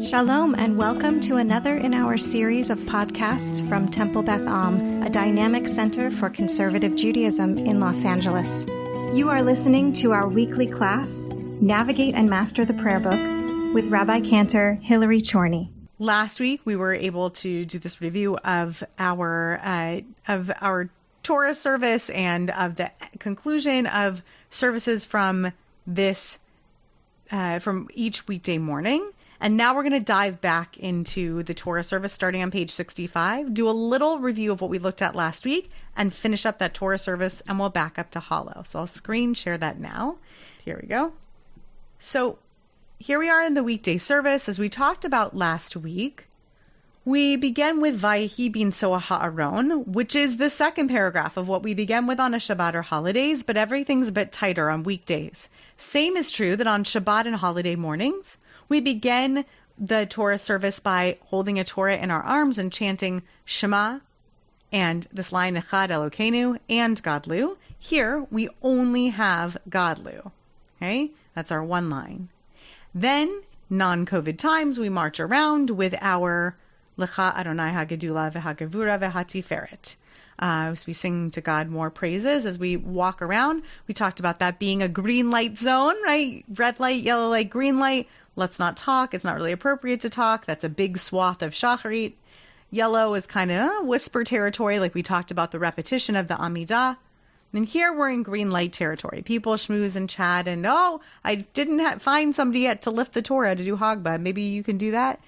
Shalom and welcome to another in our series of podcasts from Temple Beth Am, a dynamic center for conservative Judaism in Los Angeles. You are listening to our weekly class, Navigate and Master the Prayerbook, with Rabbi Cantor Hillary Chorny. Last week, we were able to do this review of our Torah service and of the conclusion of services from this from each weekday morning. And now we're going to dive back into the Torah service starting on page 65, do a little review of what we looked at last week, and finish up that Torah service, and we'll back up to Hollow. So I'll screen share that now. Here we go. So here we are in the weekday service. As we talked about last week, we began with Vayehi bin Soah Ha'aron, which is the second paragraph of what we began with on a Shabbat or holidays, but everything's a bit tighter on weekdays. Same is true that on Shabbat and holiday mornings, we begin the Torah service by holding a Torah in our arms and chanting Shema and this line Echad Elokeinu and Gadlu. Here, we only have Gadlu. Okay, that's our one line. Then, non-COVID times, we march around with our Lecha Adonai HaGedula v'HaGevura v'HaTiferet. So we sing to God more praises as we walk around. We talked about that being a green light zone, right? Red light, yellow light, green light. Let's not talk. It's not really appropriate to talk. That's a big swath of Shacharit. Yellow is kind of whisper territory, like we talked about the repetition of the Amidah. And here we're in green light territory. People schmooze and chat and, I didn't find somebody yet to lift the Torah to do Hagbah. Maybe you can do that.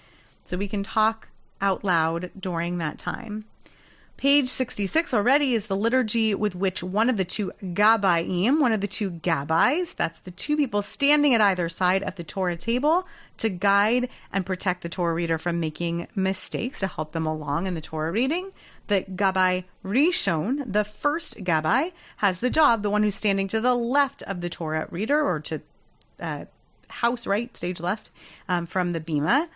So we can talk out loud during that time. Page 66 already is the liturgy with which one of the two Gabayim, one of the two Gabbais, that's the two people standing at either side of the Torah table to guide and protect the Torah reader from making mistakes, to help them along in the Torah reading. The Gabbai Rishon, the first Gabbai, has the job, the one who's standing to the left of the Torah reader, or to house right, stage left, from the Bima.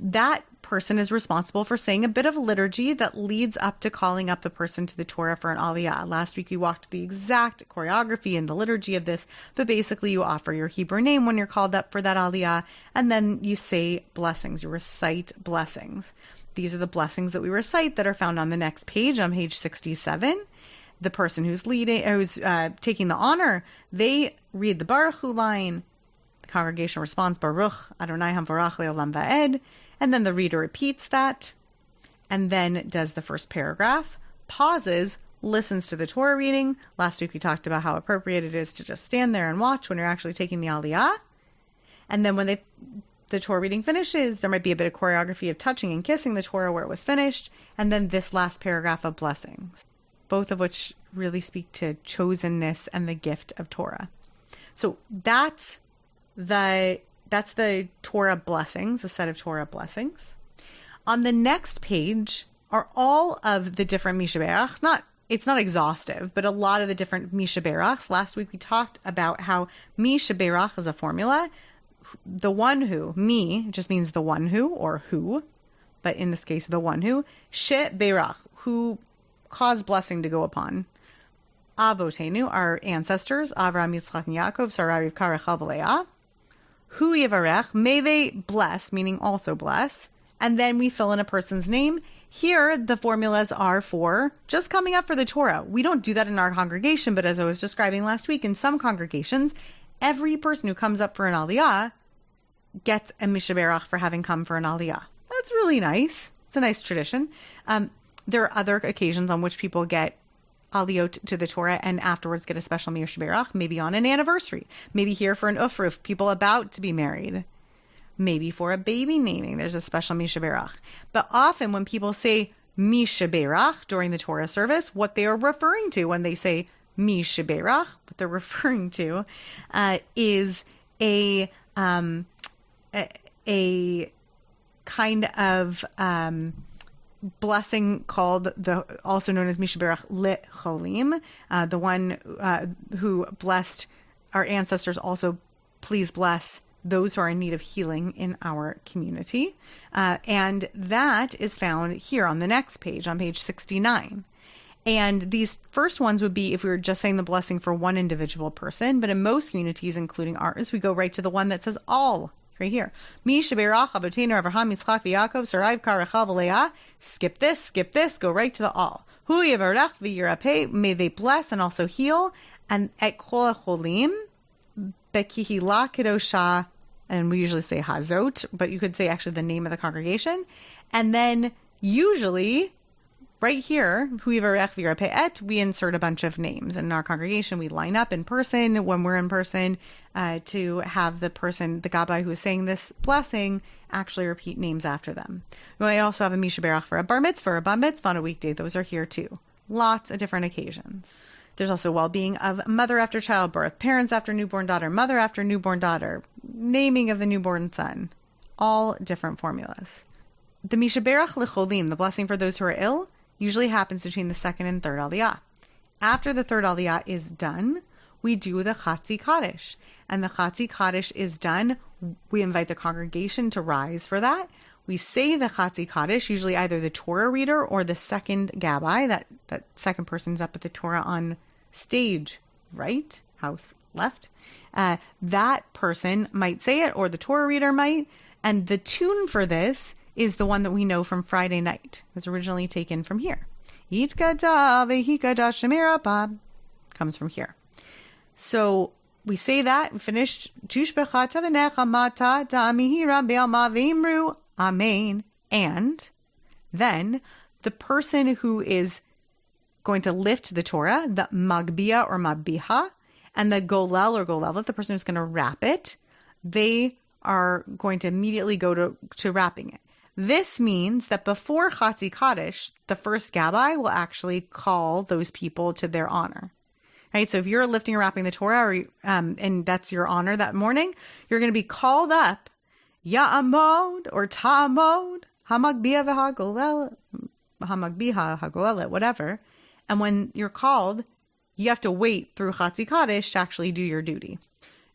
That person is responsible for saying a bit of liturgy that leads up to calling up the person to the Torah for an aliyah. Last week we walked the exact choreography and the liturgy of this, but basically you offer your Hebrew name when you're called up for that aliyah, and then you say blessings, you recite blessings. These are the blessings that we recite that are found on the next page, on page 67. The person who's leading, who's taking the honor, they read the Baruch Hu line. The congregation responds, Baruch Adonai Hamvarach Le'olam Va'ed. And then the reader repeats that, and then does the first paragraph, pauses, listens to the Torah reading. Last week we talked about how appropriate it is to just stand there and watch when you're actually taking the aliyah. And then when the Torah reading finishes, there might be a bit of choreography of touching and kissing the Torah where it was finished, and then this last paragraph of blessings, both of which really speak to chosenness and the gift of Torah. So that's the Torah blessings, a set of Torah blessings. On the next page are all of the different Mishaberachs. It's not exhaustive, but a lot of the different Mishaberachs. Last week we talked about how Mishaberach is a formula. The one who, mi, just means the one who, or who, but in this case, the one who. Sheberach, who caused blessing to go upon. Avotenu, our ancestors, Avraham, Yitzchak, and Yaakov, Sarai, Rivka, Rachel, Leah. Hu Yevarech, may they bless, meaning also bless. And then we fill in a person's name. Here, the formulas are for just coming up for the Torah. We don't do that in our congregation, but as I was describing last week, in some congregations, every person who comes up for an aliyah gets a mishaberach for having come for an aliyah. That's really nice. It's a nice tradition. There are other occasions on which people get aliyot to the Torah and afterwards get a special mishaberach, maybe on an anniversary, maybe here for an ufruf, people about to be married, maybe for a baby naming, there's a special mishaberach. But often when people say mishaberach during the Torah service, what they are referring to when they say mishaberach, what they're referring to is a kind of blessing called also known as Mishaberach Lecholim, the one who blessed our ancestors. Also, please bless those who are in need of healing in our community. And that is found here on the next page, on page 69. And these first ones would be if we were just saying the blessing for one individual person. But in most communities, including ours, we go right to the one that says all right here. Mi sheberach Abotenu Avraham Yitzchak v'Yaakov Sarai v'Kar Rachel v'Leah. Skip this, go right to the all. Hu yivarach v'yirapeh, may they bless and also heal. And et kol hacholim bekihila kedosha, and we usually say hazot, but you could say actually the name of the congregation. And then usually right here, hu yivarach v'yirapeh et, we insert a bunch of names. In our congregation, we line up in person when we're in person to have the person, the gabbai who is saying this blessing, actually repeat names after them. We might also have a Misha Berach for a bar mitzvah on a weekday. Those are here too. Lots of different occasions. There's also well-being of mother after childbirth, parents after newborn daughter, mother after newborn daughter, naming of the newborn son. All different formulas. The Misha Berach lecholim, the blessing for those who are ill, usually happens between the second and third aliyah. After the third aliyah is done, we do the Chatzi Kaddish. And the Chatzi Kaddish is done. We invite the congregation to rise for that. We say the Chatzi Kaddish, usually either the Torah reader or the second gabbai, that second person's up at the Torah on stage, right? House left. That person might say it, or the Torah reader might. And the tune for this is the one that we know from Friday night. It was originally taken from here. Comes from here. So we say that, we finished. Amen. And then the person who is going to lift the Torah, the magbia or mabbiha, and the golel or golelet, the person who's going to wrap it, they are going to immediately go to wrapping it. This means that before Chatzi Kaddish, the first gabbai will actually call those people to their honor. Right? So if you're lifting or wrapping the Torah, and that's your honor that morning, you're going to be called up, Ya'amod or Ta'amod, Hamagbiha hagolelet, whatever. And when you're called, you have to wait through Chatzi Kaddish to actually do your duty.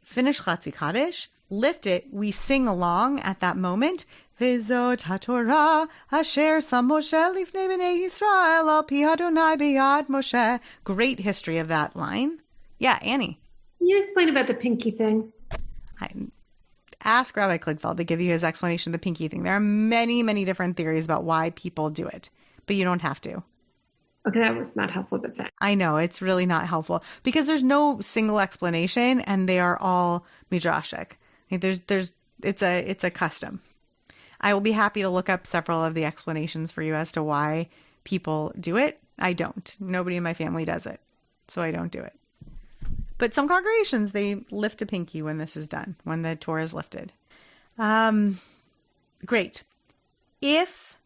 Finish Chatzi Kaddish, lift it, we sing along at that moment. V'zot haTorah asher sam Moshe lifnei bnei Yisrael al pi Adonai beyad Moshe. Great history of that line. Yeah, Annie. Can you explain about the pinky thing? Ask Rabbi Kligfeld to give you his explanation of the pinky thing. There are many, many different theories about why people do it, but you don't have to. Okay, that was not helpful, but thanks. I know, it's really not helpful because there's no single explanation and they are all midrashic. It's a custom. I will be happy to look up several of the explanations for you as to why people do it. I don't. Nobody in my family does it, so I don't do it. But some congregations, they lift a pinky when this is done, when the Torah is lifted. Great. If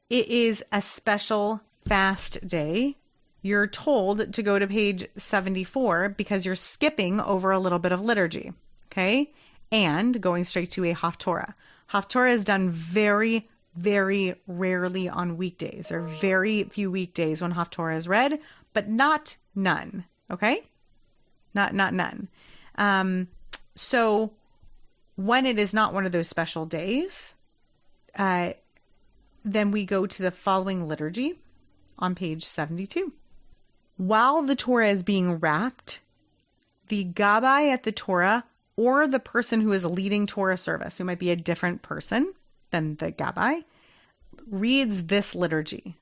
it is a special fast day, you're told to go to page 74 because you're skipping over a little bit of liturgy, okay? And going straight to a Haftorah. Haftorah is done very, very rarely on weekdays. There are very few weekdays when Haftorah is read, but not none, okay? Not none. So when it is not one of those special days, then we go to the following liturgy on page 72. While the Torah is being wrapped, the gabbai at the Torah or the person who is leading Torah service, who might be a different person than the gabbai, reads this liturgy.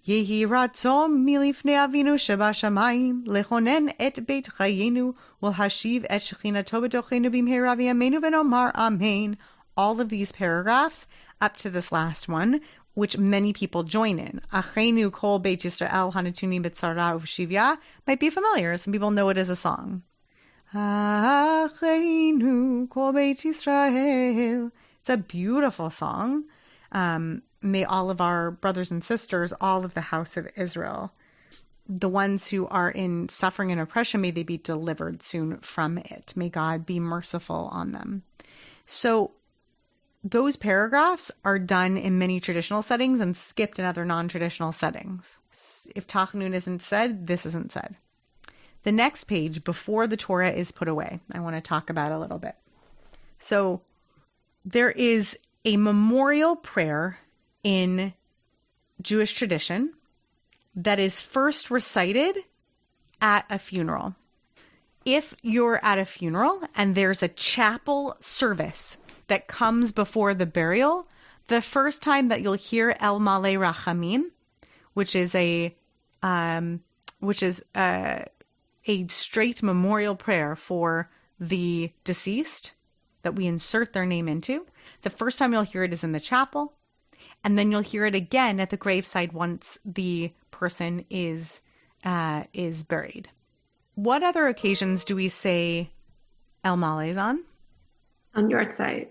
Yehi ratzon milifnei avinu shebashamayim lechonen et beit chayenu ulhashiv et shechinato b'tochenu b'mheira v'yameinu v'nomar amen. All of these paragraphs up to this last one, which many people join in. Achenu kol beit Yisrael hanatuni b'tzara uv'shivya might be familiar. Some people know it as a song. Achenu kol beit Yisrael. It's a beautiful song. May all of our brothers and sisters, all of the house of Israel, the ones who are in suffering and oppression, may they be delivered soon from it. May God be merciful on them. So those paragraphs are done in many traditional settings and skipped in other non-traditional settings. If Tachnun isn't said, this isn't said. The next page, before the Torah is put away, I want to talk about a little bit. So there is a memorial prayer in Jewish tradition that is first recited at a funeral. If you're at a funeral and there's a chapel service that comes before the burial, the first time that you'll hear El Male Rachamim, which is a straight memorial prayer for the deceased that we insert their name into. The first time you'll hear it is in the chapel, and then you'll hear it again at the graveside once the person is buried. What other occasions do we say El Males on? On Yartzeit.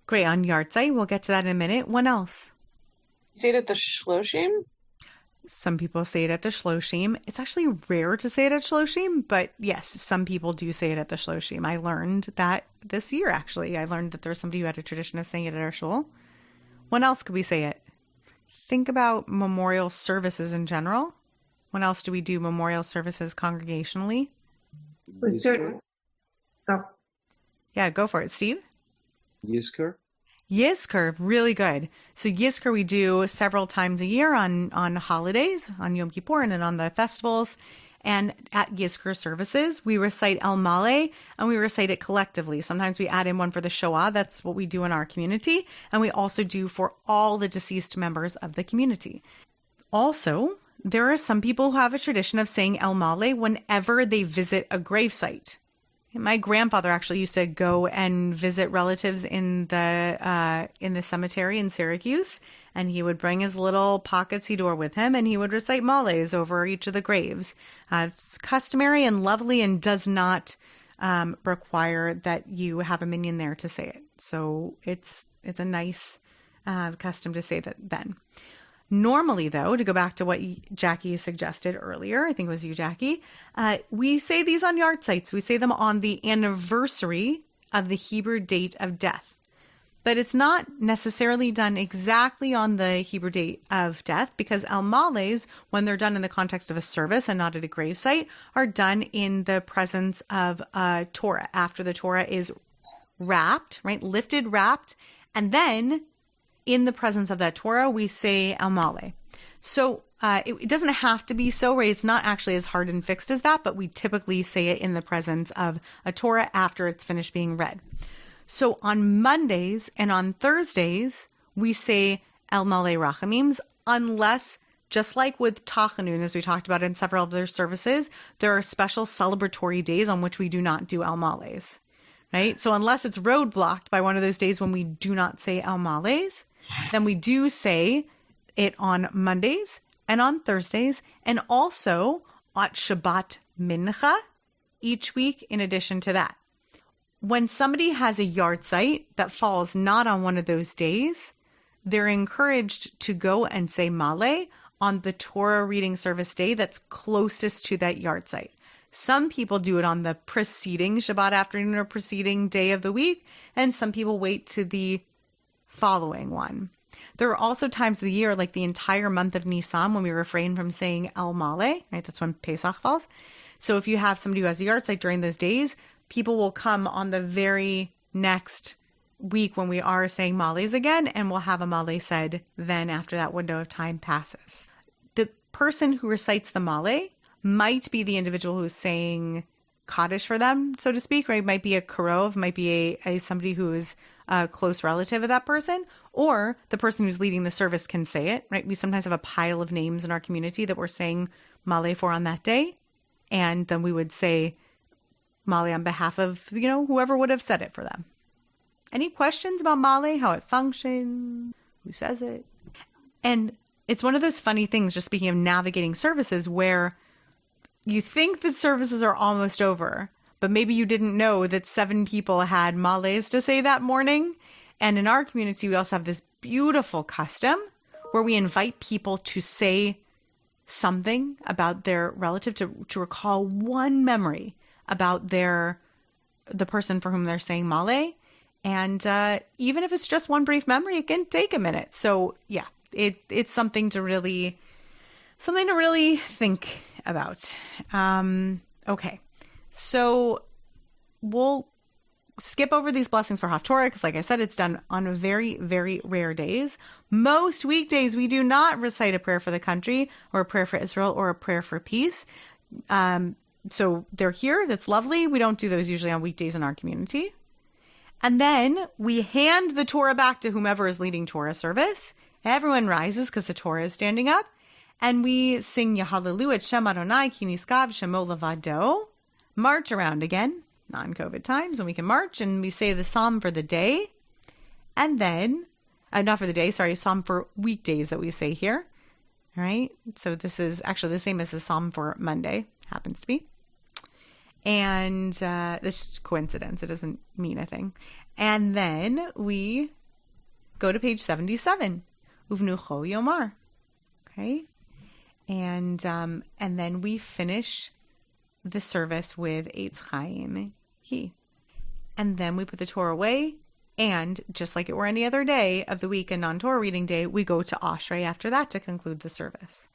Great, on Yartzeit. We'll get to that in a minute. When else? You say it at the Shloshim? Some people say it at the Shloshim. It's actually rare to say it at Shloshim, but yes, some people do say it at the Shloshim. I learned that this year, actually. I learned that there's somebody who had a tradition of saying it at our shul. When else could we say it? Think about memorial services in general. When else do we do memorial services congregationally? With certain. Go. Yeah, go for it, Steve. Yizkor? Yizkor, really good. So Yizkor we do several times a year on holidays, on Yom Kippur and on the festivals. And at Yizkor services, we recite El Male, and we recite it collectively. Sometimes we add in one for the Shoah. That's what we do in our community. And we also do for all the deceased members of the community. Also, there are some people who have a tradition of saying El Male whenever they visit a gravesite. My grandfather actually used to go and visit relatives in the cemetery in Syracuse, and he would bring his little pocket siddur with him, and he would recite males over each of the graves. It's customary and lovely, and does not require that you have a minyan there to say it. So it's a nice custom to say that then. Normally, though, to go back to what Jackie suggested earlier, I think it was you, Jackie, we say these on Yartzeits. We say them on the anniversary of the Hebrew date of death. But it's not necessarily done exactly on the Hebrew date of death, because El Males, when they're done in the context of a service and not at a gravesite, are done in the presence of a Torah, after the Torah is wrapped, right? Lifted, wrapped, and then in the presence of that Torah, we say El Male. So it doesn't have to be so, right? It's not actually as hard and fixed as that, but we typically say it in the presence of a Torah after it's finished being read. So on Mondays and on Thursdays, we say El Male Rachamims, unless, just like with Tachanun, as we talked about in several other services, there are special celebratory days on which we do not do El Males, right? So unless it's roadblocked by one of those days when we do not say El Males, then we do say it on Mondays and on Thursdays, and also at Shabbat Mincha each week in addition to that. When somebody has a Yartzeit that falls not on one of those days, they're encouraged to go and say Male on the Torah reading service day that's closest to that Yartzeit. Some people do it on the preceding Shabbat afternoon or preceding day of the week, and some people wait to the following one. There are also times of the year, like the entire month of Nisan, when we refrain from saying El Male, right? That's when Pesach falls. So if you have somebody who has a Yartzeit during those days, people will come on the very next week when we are saying Males again, and we'll have a Male said then after that window of time passes. The person who recites the Male might be the individual who's saying Kaddish for them, so to speak, right? Might be a Karov, might be a somebody who is a close relative of that person, or the person who's leading the service can say it, right? We sometimes have a pile of names in our community that we're saying Male for on that day, and then we would say Male on behalf of, whoever would have said it for them. Any questions about Male, how it functions, who says it? And it's one of those funny things, just speaking of navigating services, where you think the services are almost over, but maybe you didn't know that 7 people had Males to say that morning. And in our community, we also have this beautiful custom where we invite people to say something about their relative, to recall one memory about the person for whom they're saying Male. And even if it's just one brief memory, it can take a minute. So yeah, it's something to really think about. Okay, so we'll skip over these blessings for Haftorah because, like I said, it's done on very, very rare days. Most weekdays, we do not recite a prayer for the country or a prayer for Israel or a prayer for peace. So they're here. That's lovely. We don't do those usually on weekdays in our community. And then we hand the Torah back to whomever is leading Torah service. Everyone rises because the Torah is standing up. And we sing Yahallelu et Shem Adonai ki niskav shemo levado. March around again, non-COVID times when we can march. And we say the psalm for the day. And then, not for the day, sorry, psalm for weekdays that we say here. All right. So this is actually the same as the psalm for Monday, happens to be. And this is coincidence. It doesn't mean a thing. And then we go to page 77. Uvnucho Yomar. Okay. And then we finish the service with Eitz Chaim Hi. And then we put the Torah away. And just like it were any other day of the week and non-Torah reading day, we go to Ashrei after that to conclude the service.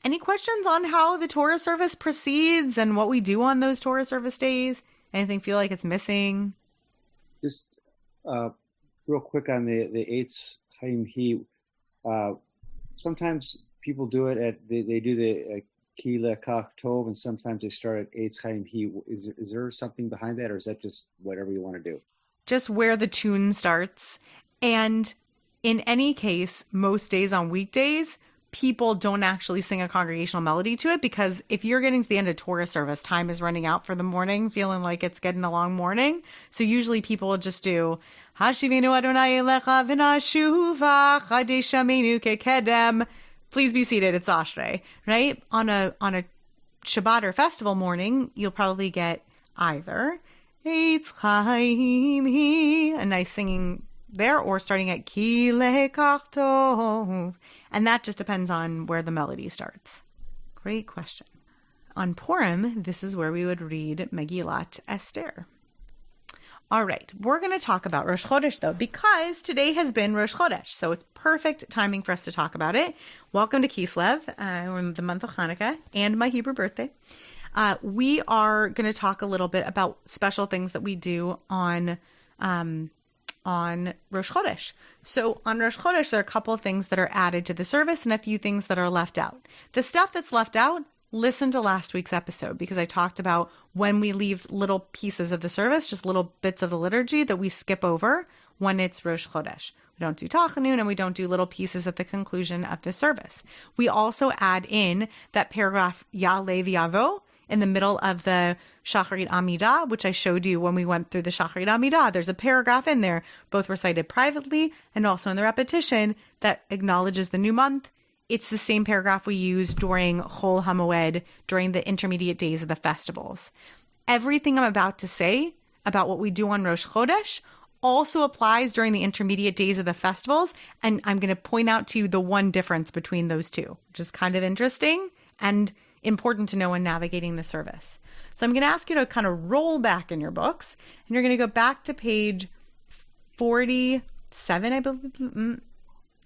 Any questions on how the Torah service proceeds and what we do on those Torah service days? Anything feel like it's missing? Just real quick on the Eitz Chaim Hi. Sometimes people do it they do the Ki Lekach Tov, and sometimes they start at Eitz Chaim Hi. Is there something behind that, or is that just whatever you want to do? Just where the tune starts. And in any case, most days on weekdays, people don't actually sing a congregational melody to it, because if you're getting to the end of Torah service, time is running out for the morning, feeling like it's getting a long morning. So usually people will just do Hashivenu Adonai Elecha V'Nashuva Chadeshamenu Kekedem. Please be seated. It's Ashrei, right? On a Shabbat or festival morning, you'll probably get either Eitz Chaim Hi, a nice singing there, or starting at Ki Lekach Tov. And that just depends on where the melody starts. Great question. On Purim, this is where we would read Megillat Esther. All right, we're going to talk about Rosh Chodesh, though, because today has been Rosh Chodesh, so it's perfect timing for us to talk about it. Welcome to Kislev. We're in the month of Hanukkah and my Hebrew birthday. We are going to talk a little bit about special things that we do on Rosh Chodesh. So on Rosh Chodesh, there are a couple of things that are added to the service and a few things that are left out. The stuff that's left out, listen to last week's episode, because I talked about when we leave little pieces of the service, just little bits of the liturgy that we skip over when it's Rosh Chodesh. We don't do Tachanun, and we don't do little pieces at the conclusion of the service. We also add in that paragraph Ya'aleh V'Yavo in the middle of the Shacharit Amidah, which I showed you when we went through the Shacharit Amidah. There's a paragraph in there, both recited privately and also in the repetition, that acknowledges the new month. It's the same paragraph we use during Chol HaMoed, during the intermediate days of the festivals. Everything I'm about to say about what we do on Rosh Chodesh also applies during the intermediate days of the festivals, and I'm going to point out to you the one difference between those two, which is kind of interesting and important to know when navigating the service. So I'm going to ask you to kind of roll back in your books, and you're going to go back to page 47, I believe.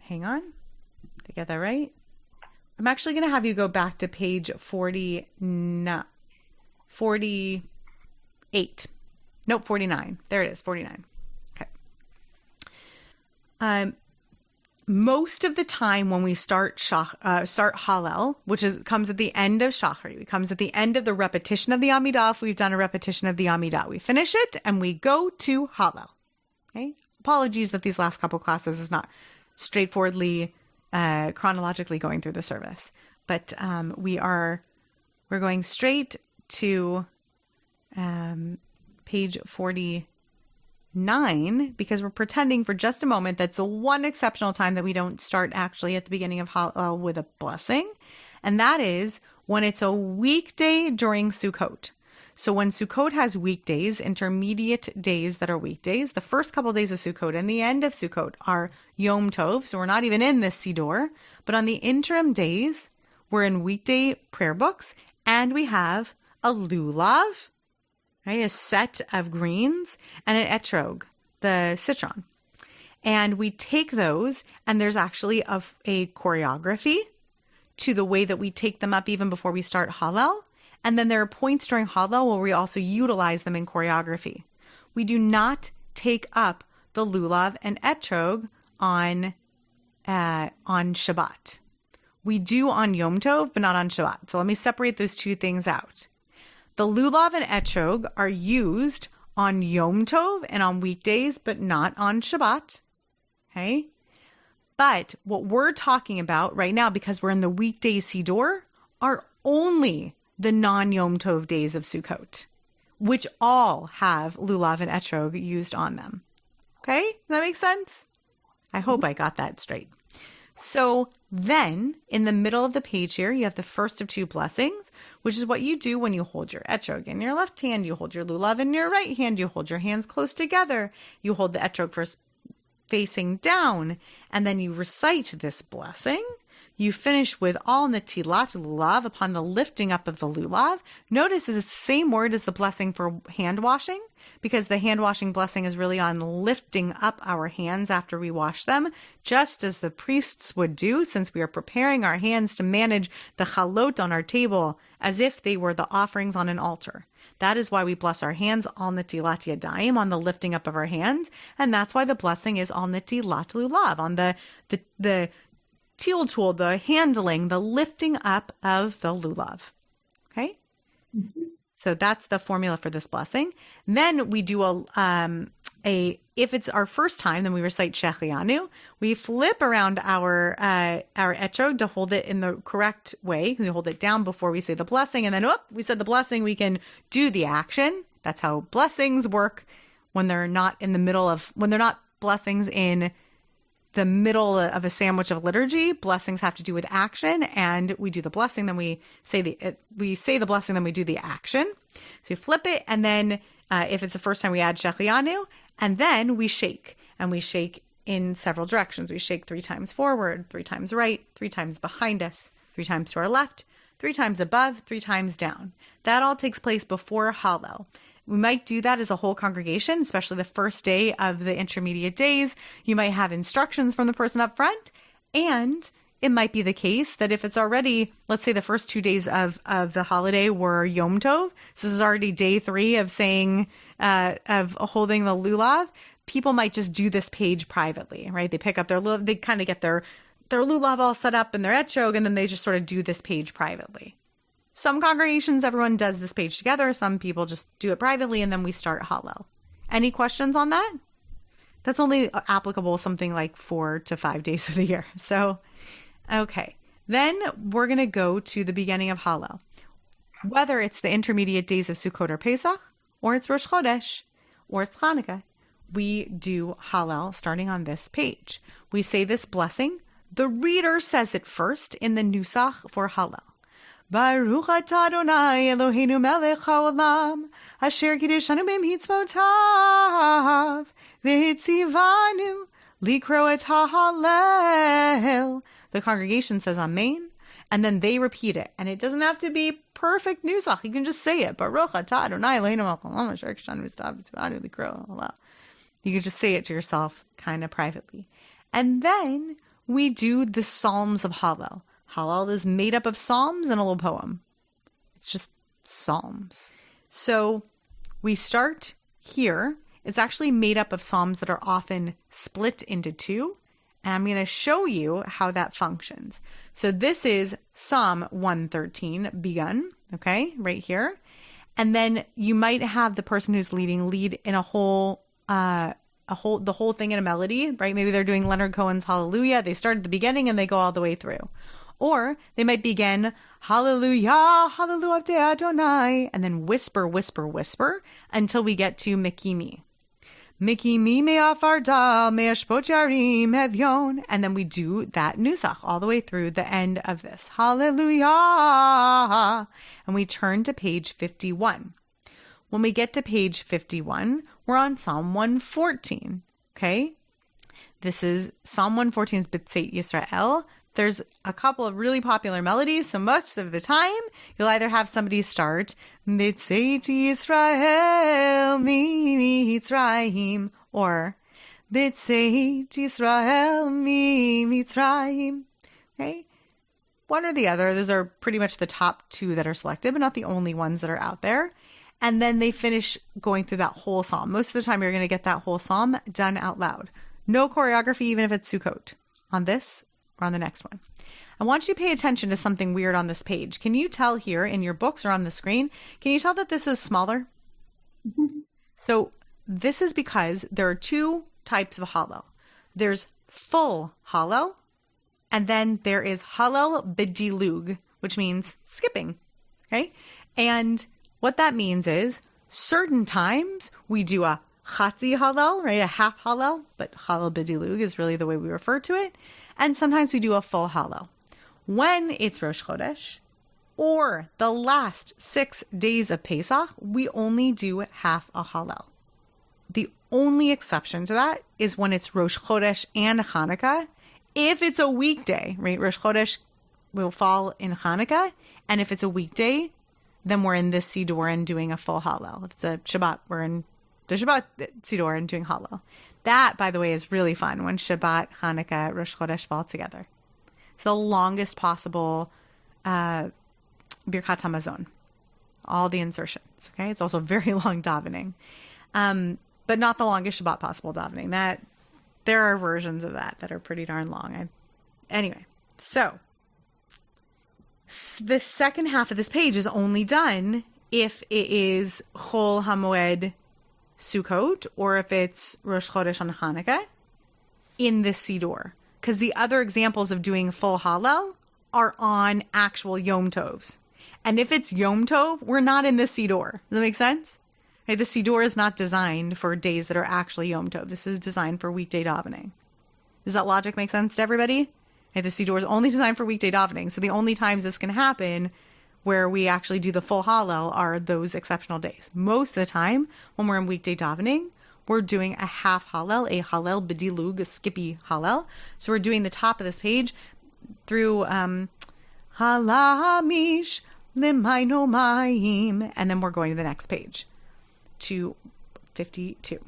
Hang on. Did I get that right? I'm actually going to have you go back to page 48. Nope, 49. There it is, 49. Okay. Most of the time when we start Hallel, which comes at the end of Shachari, it comes at the end of the repetition of the Amidah. If we've done a repetition of the Amidah, we finish it and we go to Hallel. Okay. Apologies that these last couple classes is not straightforwardly chronologically going through the service, but we're going straight to page 49, because we're pretending for just a moment that's the one exceptional time that we don't start actually at the beginning of Hallel with a blessing, and that is when it's a weekday during Sukkot. So when Sukkot has weekdays, intermediate days that are weekdays, the first couple of days of Sukkot and the end of Sukkot are Yom Tov, so we're not even in this siddur, but on the interim days, we're in weekday prayer books, and we have a lulav, right, a set of greens, and an etrog, the citron. And we take those, and there's actually a choreography to the way that we take them up even before we start Hallel. And then there are points during Hallel where we also utilize them in choreography. We do not take up the lulav and etrog on Shabbat. We do on Yom Tov, but not on Shabbat. So let me separate those two things out. The lulav and etrog are used on Yom Tov and on weekdays, but not on Shabbat. Okay? But what we're talking about right now, because we're in the weekday siddur, are only the non-Yom Tov days of Sukkot, which all have lulav and etrog used on them. Okay? Does that make sense? I hope I got that straight. So then, in the middle of the page here, you have the first of two blessings, which is what you do when you hold your etrog in your left hand. You hold your lulav in your right hand. You hold your hands close together. You hold the etrog first facing down, and then you recite this blessing. You finish with all netilat lulav upon the lifting up of the lulav. Notice it's the same word as the blessing for hand washing, because the hand washing blessing is really on lifting up our hands after we wash them, just as the priests would do, since we are preparing our hands to manage the chalot on our table as if they were the offerings on an altar. That is why we bless our hands al netilat yadayim, on the lifting up of our hands, and that's why the blessing is al netilat lulav, on the teal tool, the handling, the lifting up of the lulav. Okay? Mm-hmm. So that's the formula for this blessing. Then we do if it's our first time, then we recite Shechianu. We flip around our etrog to hold it in the correct way. We hold it down before we say the blessing, and then we said the blessing, we can do the action. That's how blessings work when they're not when they're not blessings in the middle of a sandwich of liturgy. Blessings have to do with action, and we do the blessing, then we say the blessing, then we do the action. So you flip it, and then if it's the first time, we add Shechianu, and then we shake, and we shake in several directions. We shake 3 times forward, 3 times right, 3 times behind us, 3 times to our left, 3 times above, 3 times down. That all takes place before Hallel. We might do that as a whole congregation, especially the first day of the intermediate days. You might have instructions from the person up front, and it might be the case that if it's already, let's say the first 2 days of the holiday were Yom Tov, so this is already day 3 of saying, of holding the lulav, people might just do this page privately, right? They pick up their lulav, they kind of get their lulav all set up in their etrog, and then they just sort of do this page privately. Some congregations, everyone does this page together. Some people just do it privately, and then we start Hallel. Any questions on that? That's only applicable something like 4 to 5 days of the year. So, okay. Then we're going to go to the beginning of Hallel. Whether it's the intermediate days of Sukkot or Pesach, or it's Rosh Chodesh, or it's Hanukkah, we do Hallel starting on this page. We say this blessing. The reader says it first in the Nusach for Hallel. Baruch atah Adonai Eloheinu melech haolam, asher kiddushanu b'mitzvotav, v'hitzivanu likro et ha'halel. The congregation says Amen, and then they repeat it. And it doesn't have to be perfect nusach. You can just say it. Baruch atah Adonai Eloheinu melech haolam, asher kiddushanu b'mitzvotav, likro halal. You can just say it to yourself kind of privately. And then we do the Psalms of Hallel. Hallel is made up of psalms and a little poem. It's just psalms. So we start here. It's actually made up of psalms that are often split into 2. And I'm going to show you how that functions. So this is Psalm 113 begun, okay, right here. And then you might have the person who's lead in the whole thing in a melody, right? Maybe they're doing Leonard Cohen's Hallelujah. They start at the beginning and they go all the way through. Or they might begin, Hallelujah, Hallelujah Abdei Adonai, and then whisper, whisper, whisper, until we get to Mekimi. Mekimi me'afar dal, me'ashpot yarim evyon. And then we do that nusach all the way through the end of this. Hallelujah. And we turn to page 51. When we get to page 51, we're on Psalm 114, okay? This is Psalm 114's B'tzeit Yisrael. There's a couple of really popular melodies, so most of the time, you'll either have somebody start, B'tzeit Yisrael mitzrayim, or B'tzeit Yisrael mitzrayim, okay? One or the other. Those are pretty much the top 2 that are selected, but not the only ones that are out there. And then they finish going through that whole psalm. Most of the time, you're going to get that whole psalm done out loud. No choreography, even if it's Sukkot, on this or on the next one. I want you to pay attention to something weird on this page. Can you tell here in your books or on the screen, can you tell that this is smaller? Mm-hmm. So this is because there are two types of Hallel. There's full Hallel, and then there is Hallel b'dilug, which means skipping. Okay? And what that means is certain times we do a chatzi Hallel, right? A half Hallel, but Hallel b'dilug is really the way we refer to it. And sometimes we do a full Hallel. When it's Rosh Chodesh or the last 6 days of Pesach, we only do half a Hallel. The only exception to that is when it's Rosh Chodesh and Hanukkah. If it's a weekday, right? Rosh Chodesh will fall in Hanukkah. And if it's a weekday, then we're in this siddur and doing a full Hallel. If it's a Shabbat, we're in the Shabbat siddur and doing Hallel. That, by the way, is really fun when Shabbat, Hanukkah, Rosh Chodesh fall together. It's the longest possible Birkat HaMazon. All the insertions, okay? It's also very long davening. But not the longest Shabbat possible davening. That there are versions of that are pretty darn long. Anyway, so the second half of this page is only done if it is Chol HaMoed Sukkot or if it's Rosh Chodesh on Hanukkah in this siddur. Because the other examples of doing full Hallel are on actual Yom Tovs. And if it's Yom Tov, we're not in the siddur. Does that make sense? Right, the siddur is not designed for days that are actually Yom Tov. This is designed for weekday davening. Does that logic make sense to everybody? Right, the siddur is only designed for weekday davening. So the only times this can happen where we actually do the full Hallel are those exceptional days. Most of the time, when we're in weekday davening, we're doing a half Hallel, a Hallel b'dilug, a skippy Hallel. So we're doing the top of this page through Halamish L'mayno mayim, and then we're going to the next page to 52.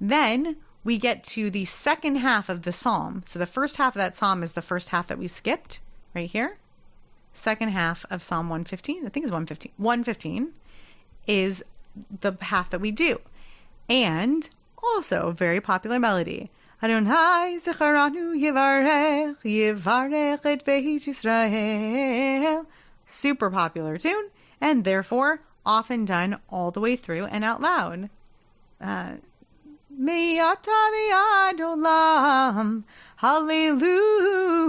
Then we get to the second half of the psalm. So the first half of that psalm is the first half that we skipped right here. Second half of Psalm 115, I think it's 115. 115 is the half that we do. And also a very popular melody. Adonai Zecharanu Yivarech, Yivarech et Beis Yisrael. Super popular tune, and therefore often done all the way through and out loud. Me'ata ve'ad olam, hallelujah.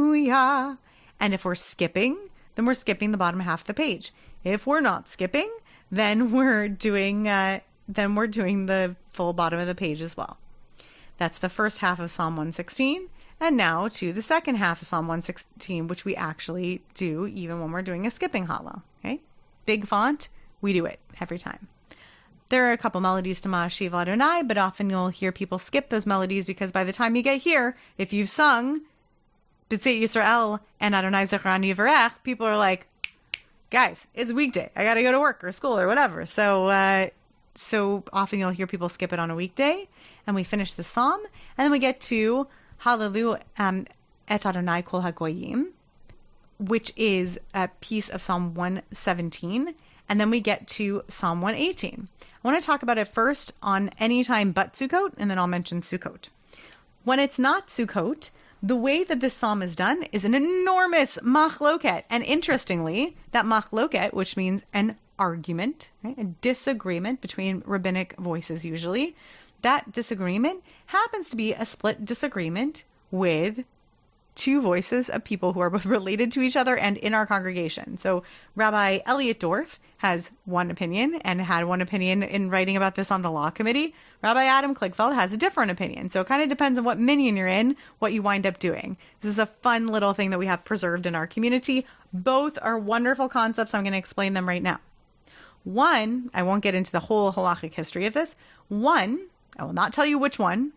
And if we're skipping, then we're skipping the bottom half of the page. If we're not skipping, then we're doing the full bottom of the page as well. That's the first half of Psalm 116. And now to the second half of Psalm 116, which we actually do even when we're doing a skipping Hallel. Okay? Big font, we do it every time. There are a couple melodies to Ma'ashiv Adonai, but often you'll hear people skip those melodies because by the time you get here, if you've sung B'tzeit Yisrael and Adonai Zecharanu Yivarech, people are like, guys, it's weekday. I got to go to work or school or whatever. So often you'll hear people skip it on a weekday, and we finish the psalm, and then we get to Hallelu et Adonai Kol HaGoyim, which is a piece of Psalm 117, and then we get to Psalm 118. I want to talk about it first on any time but Sukkot, and then I'll mention Sukkot. When it's not Sukkot, the way that this psalm is done is an enormous machloket. And interestingly, that machloket, which means an argument, right? A disagreement between rabbinic voices usually, that disagreement happens to be a split disagreement with two voices of people who are both related to each other and in our congregation. So Rabbi Elliot Dorff has one opinion and had one opinion in writing about this on the law committee. Rabbi Adam Kligfeld has a different opinion. So it kind of depends on what minyan you're in, what you wind up doing. This is a fun little thing that we have preserved in our community. Both are wonderful concepts. I'm going to explain them right now. One, I won't get into the whole halachic history of this. One, I will not tell you which one,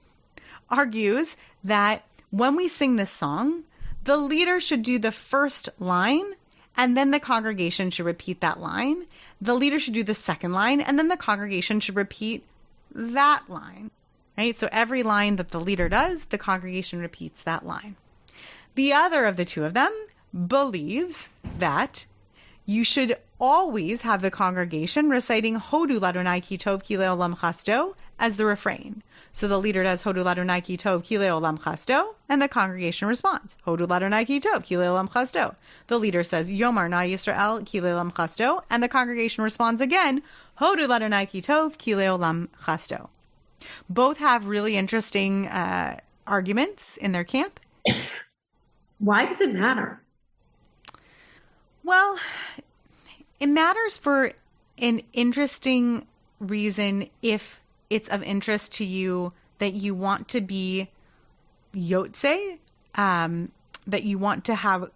argues that when we sing this song, the leader should do the first line, and then the congregation should repeat that line. The leader should do the second line, and then the congregation should repeat that line, right? So every line that the leader does, the congregation repeats that line. The other of the two of them believes that you should always have the congregation reciting Hodu Ladonai Ki Tov Ki Le'olam Chasto as the refrain. So the leader does Hodu Ladonai Ki Tov Ki Le'olam Chasto, and the congregation responds, Hodu Ladonai Ki Tov Ki Le'olam Chasto. The leader says, Yomar Na Yisrael Ki Le'olam Chasto, and the congregation responds again, Hodu Ladonai Ki Tov Ki Le'olam Chasto. Both have really interesting arguments in their camp. Why does it matter? Well, it matters for an interesting reason if it's of interest to you that you want to be yotze, that you want to have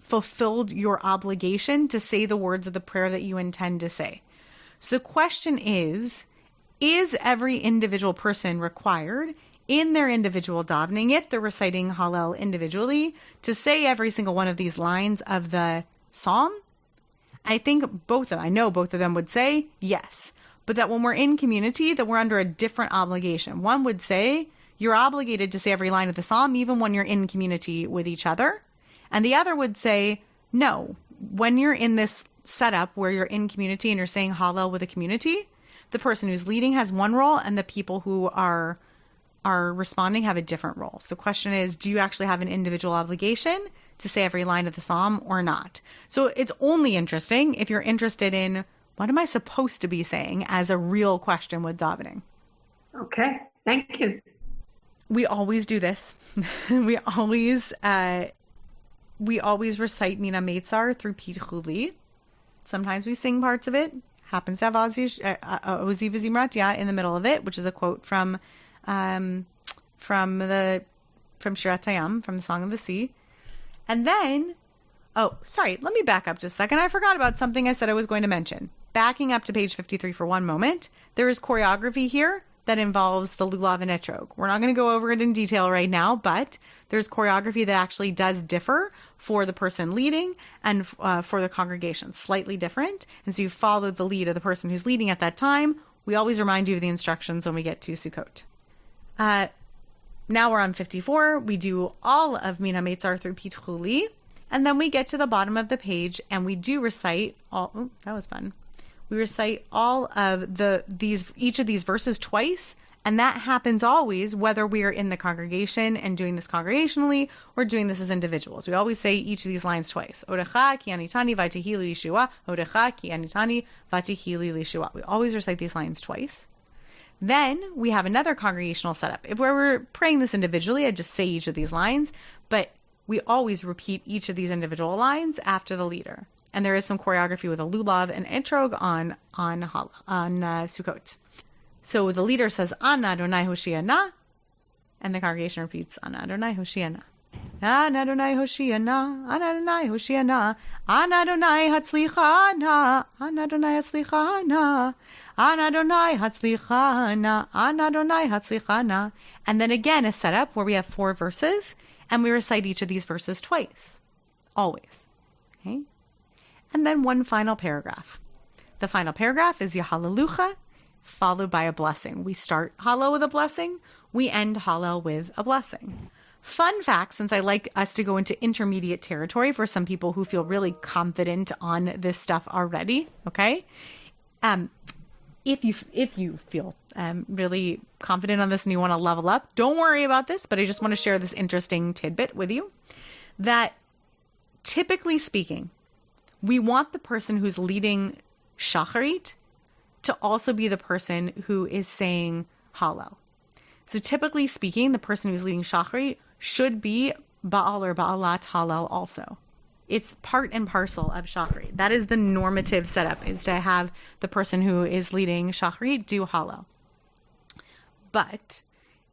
fulfilled your obligation to say the words of the prayer that you intend to say. So the question is every individual person required in their individual davening, if they're reciting Hallel individually, to say every single one of these lines of the psalm? I know both of them would say yes, but that when we're in community, that we're under a different obligation. One would say you're obligated to say every line of the psalm, even when you're in community with each other. And the other would say, no, when you're in this setup where you're in community and you're saying Hallel with a community, the person who's leading has one role and the people who are responding have a different role. So the question is, do you actually have an individual obligation to say every line of the psalm or not? So it's only interesting if you're interested in what am I supposed to be saying as a real question with davening. Okay, thank you. We always do this. we always recite Mina Meitzar through Pit Chuli. Sometimes we sing parts of it. Happens to have Ozi V'Zimrat in the middle of it, which is a quote from Shirat Hayam, from the Song of the Sea. And then, let me back up just a second. I forgot about something I said I was going to mention. Backing up to page 53 for one moment, there is choreography here that involves the lulav and etrog. We're not going to go over it in detail right now, but there's choreography that actually does differ for the person leading and for the congregation, slightly different. And so you follow the lead of the person who's leading at that time. We always remind you of the instructions when we get to Sukkot. Now we're on 54. We do all of Mina Meitzar through Pit Chuli, and then we get to the bottom of the page and we do recite all. Oh, that was fun. We recite all of each of these verses twice, and that happens always whether we are in the congregation and doing this congregationally or doing this as individuals. We always say each of these lines twice. Odecha ki anitani v'tihili lishua. Odecha ki anitani v'tihili lishua. We always recite these lines twice. Then we have another congregational setup. If we're praying this individually, I just say each of these lines, but we always repeat each of these individual lines after the leader. And there is some choreography with a lulav and etrog on Sukkot. So the leader says, Ana Adonai Hoshiana, and the congregation repeats, Ana Adonai Hoshiana. Ana Adonai Hoshiana, Ana Adonai Hoshiana, Ana Adonai Hatzlichana, Ana Adonai Hatzlichana, Ana Adonai Hatzlichana, Ana Adonai Hatzlichana. And then again a setup where we have 4 verses, and we recite each of these verses twice. Always. Okay? And then one final paragraph. The final paragraph is Yahalalucha, followed by a blessing. We start Hallel with a blessing. We end Hallel with a blessing. Fun fact, since I like us to go into intermediate territory for some people who feel really confident on this stuff already, okay? If you feel really confident on this and you want to level up, don't worry about this, but I just want to share this interesting tidbit with you that typically speaking, we want the person who's leading Shacharit to also be the person who is saying Hallel. So typically speaking, the person who's leading Shacharit should be Baal or Baalat Hallel also. It's part and parcel of Shacharit. That is the normative setup, is to have the person who is leading Shacharit do Hallel. But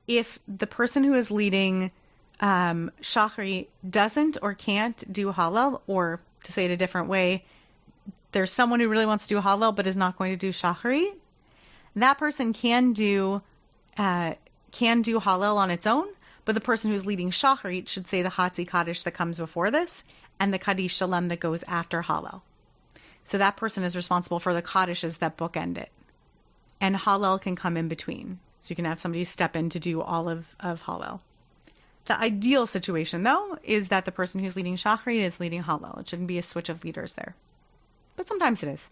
if the person who is leading Shacharit doesn't or can't do Hallel, or to say it a different way, there's someone who really wants to do Hallel but is not going to do Shacharit, that person can do Hallel on its own, but the person who's leading Shacharit should say the Hatzi Kaddish that comes before this and the Kaddish Shalem that goes after Hallel. So that person is responsible for the Kaddishes that bookend it. And Hallel can come in between. So you can have somebody step in to do all of Hallel. The ideal situation, though, is that the person who's leading Shacharit is leading Hallel. It shouldn't be a switch of leaders there. but sometimes it is.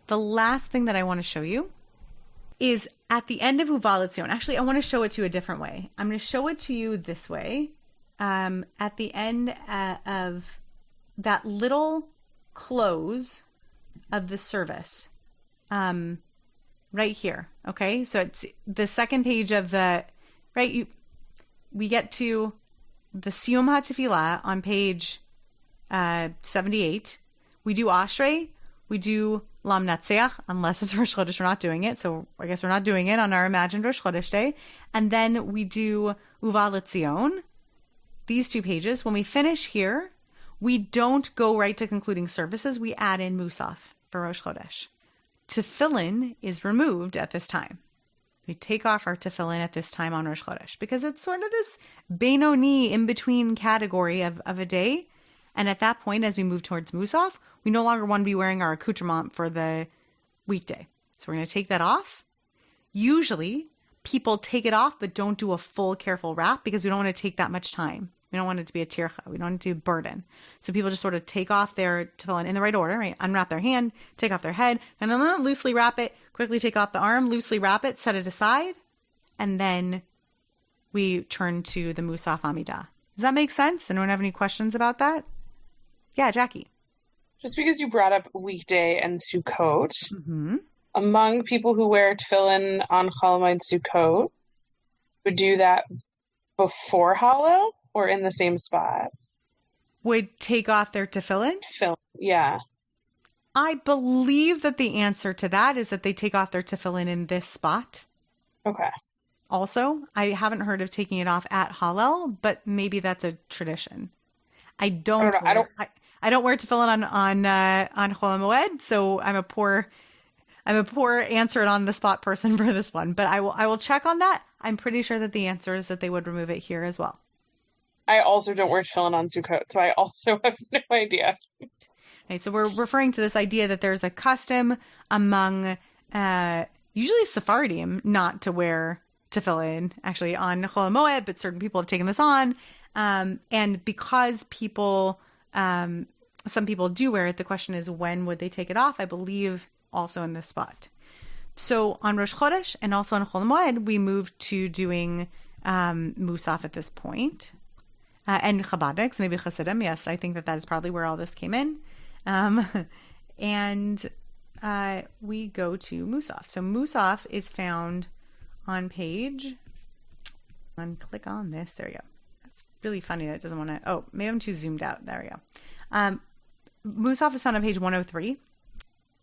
The last thing that I want to show you is at the end of Uva L'Tzion. Actually, I want to show it to you a different way. I'm going to show it to you this way. At the end of that little close of the service, right here. Okay, so it's the second page of the right. We get to the Siyum HaTefillah on page 78. We do Ashrei. We do Lam Natseach, unless it's Rosh Chodesh, we're not doing it. So I guess we're not doing it on our imagined Rosh Chodesh day. And then we do Uva L'Tzion, these two pages. When we finish here, we don't go right to concluding services. We add in Musaf for Rosh Chodesh. Tefillin is removed at this time. We take off our tefillin at this time on Rosh Chodesh because it's sort of this Beinoni in-between category of a day. And at that point, as we move towards Musaf, we no longer want to be wearing our accoutrement for the weekday. So we're going to take that off. Usually, people take it off but don't do a full careful wrap because we don't want to take that much time. We don't want it to be a tircha. We don't want it to be a burden. So people just sort of take off their tefillin in the right order, right? Unwrap their hand, take off their head, and then loosely wrap it, quickly take off the arm, loosely wrap it, set it aside, and then we turn to the Musaf Amidah. Does that make sense? Anyone have any questions about that? Yeah, Jackie. Just because you brought up weekday and Sukkot, among people who wear tefillin on Chol Hamoed Sukkot, would do that before Hallel or in the same spot? Would take off their tefillin? Yeah. I believe that the answer to that is that they take off their tefillin in this spot. Okay. Also, I haven't heard of taking it off at Hallel, but maybe that's a tradition. I don't wear tefillin on Chol Hamoed, so I'm a poor answer it on the spot person for this one. But I will check on that. I'm pretty sure that the answer is that they would remove it here as well. I also don't wear tefillin on Sukkot, so I also have no idea. Right, so we're referring to this idea that there's a custom among usually Sephardim not to wear tefillin actually on Chol Hamoed, but certain people have taken this on. And because some people do wear it, the question is when would they take it off? I believe also in this spot. So on Rosh Chodesh and also on Chol Hamoed, we moved to doing Musaf at this point. And Chabadniks, maybe Hasidim. Yes, I think that is probably where all this came in. And we go to Musaf. So Musaf is found on page, click on this. There you go. That's really funny that it doesn't want to, oh, maybe I'm too zoomed out. There we go. Musaf is found on page 103.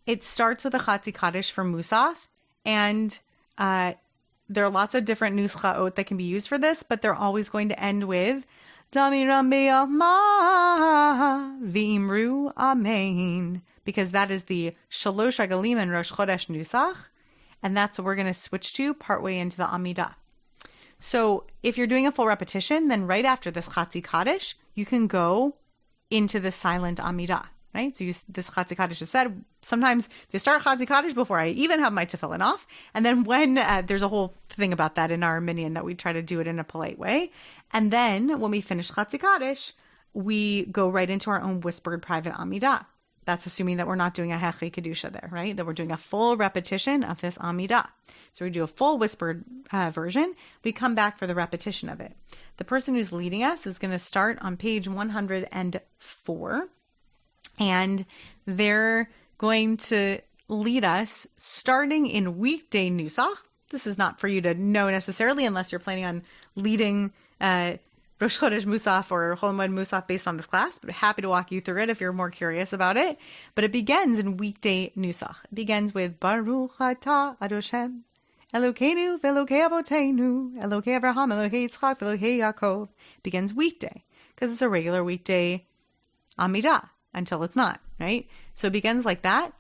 It starts with a Chatzi Kaddish for Musaf, and there are lots of different nuschaot that can be used for this, but they're always going to end with Damiram be'alma v'imru amen, because that is the Shalosh Regalim and Rosh Chodesh nusach, and that's what we're going to switch to partway into the Amidah. So if you're doing a full repetition, then right after this Chatzi Kaddish, you can go into the silent Amidah, right? So this Chatzi Kaddish is said. Sometimes they start Chatzi Kaddish before I even have my tefillin off. And then when there's a whole thing about that in our minyan that we try to do it in a polite way. And then when we finish Chatzi Kaddish, we go right into our own whispered private Amidah. That's assuming that we're not doing a Hechi Kedusha there, right? That we're doing a full repetition of this Amidah. So we do a full whispered version. We come back for the repetition of it. The person who's leading us is going to start on page 104. And they're going to lead us starting in weekday nusach. This is not for you to know necessarily unless you're planning on leading Rosh Chodesh Musaf or Chol Hamoed Musaf based on this class, but happy to walk you through it if you're more curious about it. But it begins in weekday nusach. It begins with Baruch Atah Adoshem Elokeinu v'Elokei Avoteinu Elokei Abraham Elokei Yitzchak v'Elokei Yaakov. It begins weekday because it's a regular weekday Amidah until it's not, right? So it begins like that.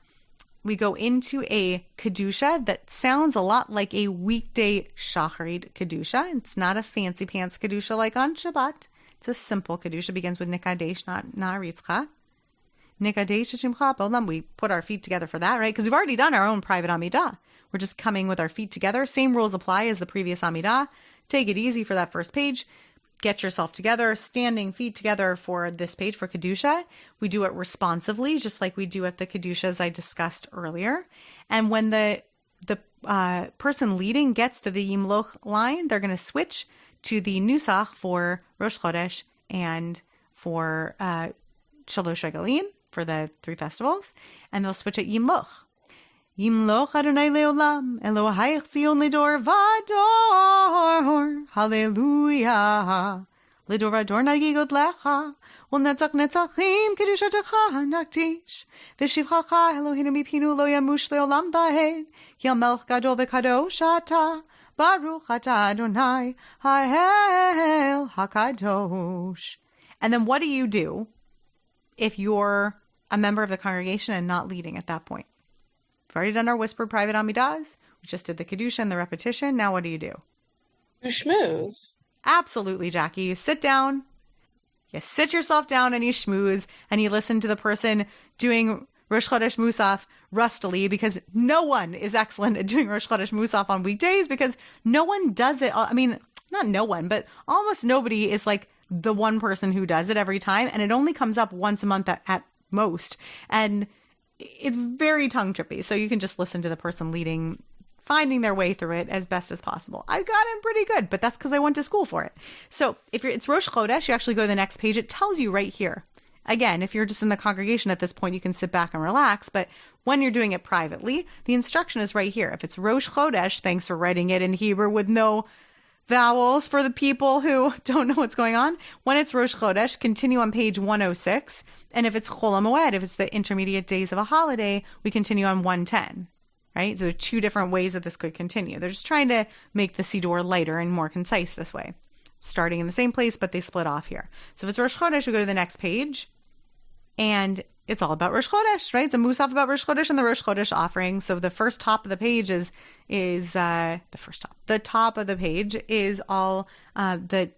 We go into a Kedusha that sounds a lot like a weekday Shacharit Kedusha. It's not a fancy pants Kedusha like on Shabbat. It's a simple Kedusha. It begins with Nikadesh, not Na'aritzcha. Nikadesh Shimcha B'olam. We put our feet together for that, right? Because we've already done our own private Amidah. We're just coming with our feet together. Same rules apply as the previous Amidah. Take it easy for that first page. get yourself together, standing feet together for this page for Kedusha. We do it responsively, just like we do at the Kedushas I discussed earlier. And when the person leading gets to the Yimloch line, they're going to switch to the Nusach for Rosh Chodesh and for Shalosh Regalim, for the 3 festivals, and they'll switch at Yimloch. Yimloch Adonai leolam, Elohayich Zion lidor vador, Hallelujah. Lidor vador nagigod lecha, Netzach netzachim kedushatecha nakdish, V'shivchacha Eloheinu mipinu lo yamush leolam ba'ed, Ki melech gadol v'kadosh ata, Baruch ata Adonai, Ha'el HaKadosh. And then what do you do if you're a member of the congregation and not leading at that point? We've already done our whispered private Amidas. We just did the Kedusha and the repetition. Now what do? You schmooze. Absolutely, Jackie. You sit down, you sit yourself down and you schmooze, and you listen to the person doing Rosh Chodesh Musaf rustily, because no one is excellent at doing Rosh Chodesh Musaf on weekdays, because no one does it. I mean, not no one, but almost nobody is like the one person who does it every time. And it only comes up once a month at most. And it's very tongue trippy. So you can just listen to the person leading, finding their way through it as best as possible. I got in pretty good, but that's because I went to school for it. So if it's Rosh Chodesh, you actually go to the next page. It tells you right here. Again, if you're just in the congregation at this point, you can sit back and relax. But when you're doing it privately, the instruction is right here. If it's Rosh Chodesh, thanks for writing it in Hebrew with no vowels for the people who don't know what's going on. When it's Rosh Chodesh, continue on page 106. And if it's Chol HaMoed, if it's the intermediate days of a holiday, we continue on 110. Right? So there are 2 different ways that this could continue. They're just trying to make the siddur lighter and more concise this way. Starting in the same place, but they split off here. So if it's Rosh Chodesh, we go to the next page. And it's all about Rosh Chodesh, right? It's a musaf about Rosh Chodesh and the Rosh Chodesh offering. So the first top of the page is the top of the page is all the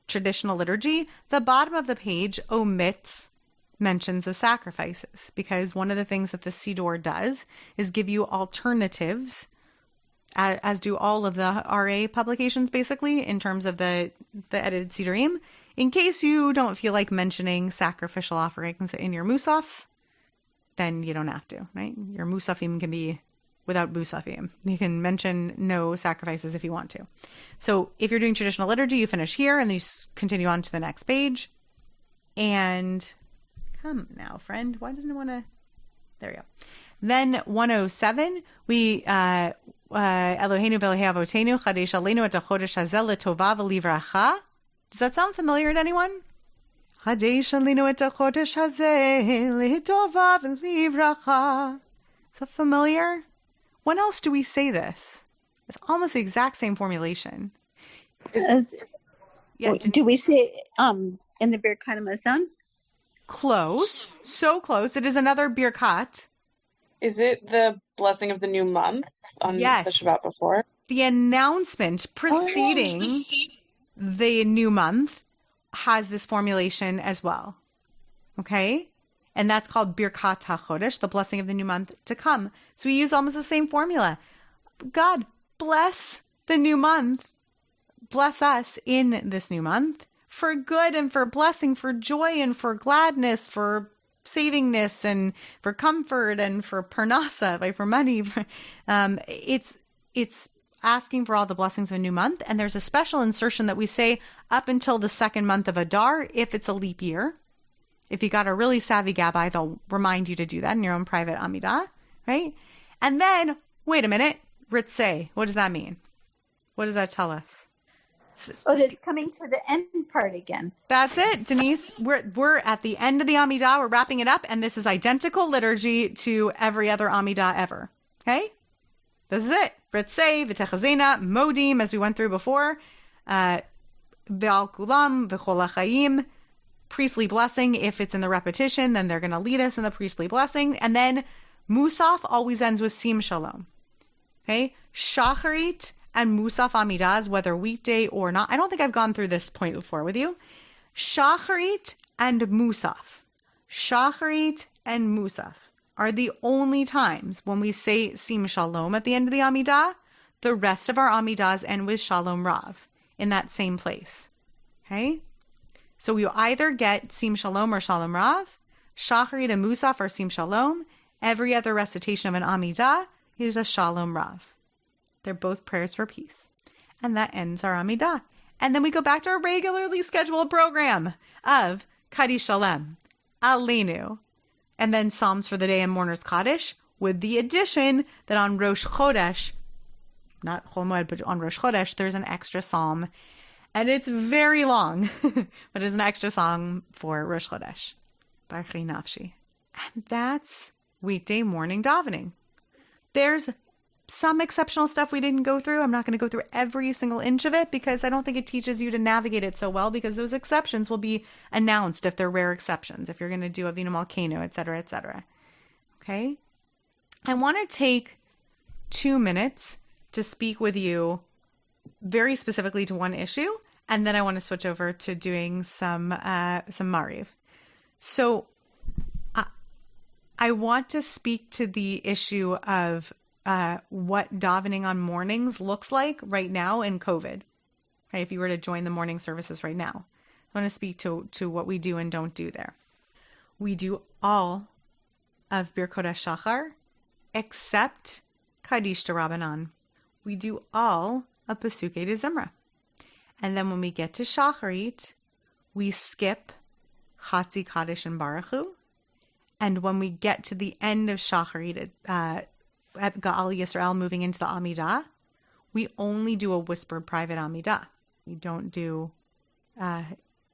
traditional liturgy. The bottom of the page omits mentions of sacrifices, because one of the things that the siddur does is give you alternatives, as do all of the RA publications, basically, in terms of the edited siddurim. In case you don't feel like mentioning sacrificial offerings in your musafs, then you don't have to, right? Your musafim can be without musafim. You can mention no sacrifices if you want to. So if you're doing traditional liturgy, you finish here and then you continue on to the next page. And come now, friend. Why doesn't it want to? There we go. Then 107, we Eloheinu v'Elokei Avotenu chadesh aleinu et hachodesh hazeh letova v'livracha. Does that sound familiar to anyone? Chadesh aleinu et hachodesh hazeh letova v'livracha. Is that familiar? When else do we say this? It's almost the exact same formulation. Do we say in the Birkat Hamazon? Close. So close. It is another birkat. Is it the blessing of the new month on the Shabbat before? The announcement preceding the new month has this formulation as well. Okay? And that's called Birkat HaChodesh, the blessing of the new month to come. So we use almost the same formula. God, bless the new month. Bless us in this new month for good and for blessing, for joy and for gladness, for savingness and for comfort and for parnasa, like for money. It's asking for all the blessings of a new month. And there's a special insertion that we say up until the 2nd month of Adar, if it's a leap year. If you got a really savvy Gabbai, they'll remind you to do that in your own private Amidah, right? And then, wait a minute, Ritzeh, what does that mean? What does that tell us? It's coming to the end part again. That's it, Denise. We're at the end of the Amidah. We're wrapping it up, and this is identical liturgy to every other Amidah ever. Okay? This is it. Ritzeh, V'techazena, Modim, as we went through before. Ve'al Kulam, V'chol HaChaim. Priestly blessing. If it's in the repetition, then they're going to lead us in the priestly blessing. And then Musaf always ends with Sim Shalom. Okay? Shacharit and Musaf Amidas, whether weekday or not. I don't think I've gone through this point before with you. Shacharit and Musaf. Shacharit and Musaf are the only times when we say Sim Shalom at the end of the Amidah. The rest of our Amidas end with Shalom Rav in that same place. Okay? So we either get Sim Shalom or Shalom Rav, Shacharit and Musaf or Sim Shalom. Every other recitation of an Amidah is a Shalom Rav. They're both prayers for peace. And that ends our Amidah. And then we go back to our regularly scheduled program of Kaddish Shalem, Aleinu, and then Psalms for the Day and Mourner's Kaddish, with the addition that on Rosh Chodesh, not Chol Moed, but on Rosh Chodesh, there's an extra psalm. And it's very long, but it's an extra song for Rosh Chodesh. Barchi Nafshi. And that's weekday morning davening. There's some exceptional stuff we didn't go through. I'm not going to go through every single inch of it because I don't think it teaches you to navigate it so well, because those exceptions will be announced if they're rare exceptions, if you're going to do Avinu Malkeinu, et cetera, et cetera. Okay? I want to take 2 minutes to speak with you very specifically to one issue, and then I want to switch over to doing some Mariv. So I want to speak to the issue of what davening on mornings looks like right now in COVID. Right? If you were to join the morning services right now, I want to speak to what we do and don't do there. We do all of Birkot HaShachar except Kaddish D'Rabbanan. We do all of Pesukei de Zimra. And then when we get to Shacharit, we skip Chatzi Kaddish and Baruch Hu. And when we get to the end of Shacharit at Gaal Yisrael moving into the Amidah, we only do a whispered private Amidah. We don't do a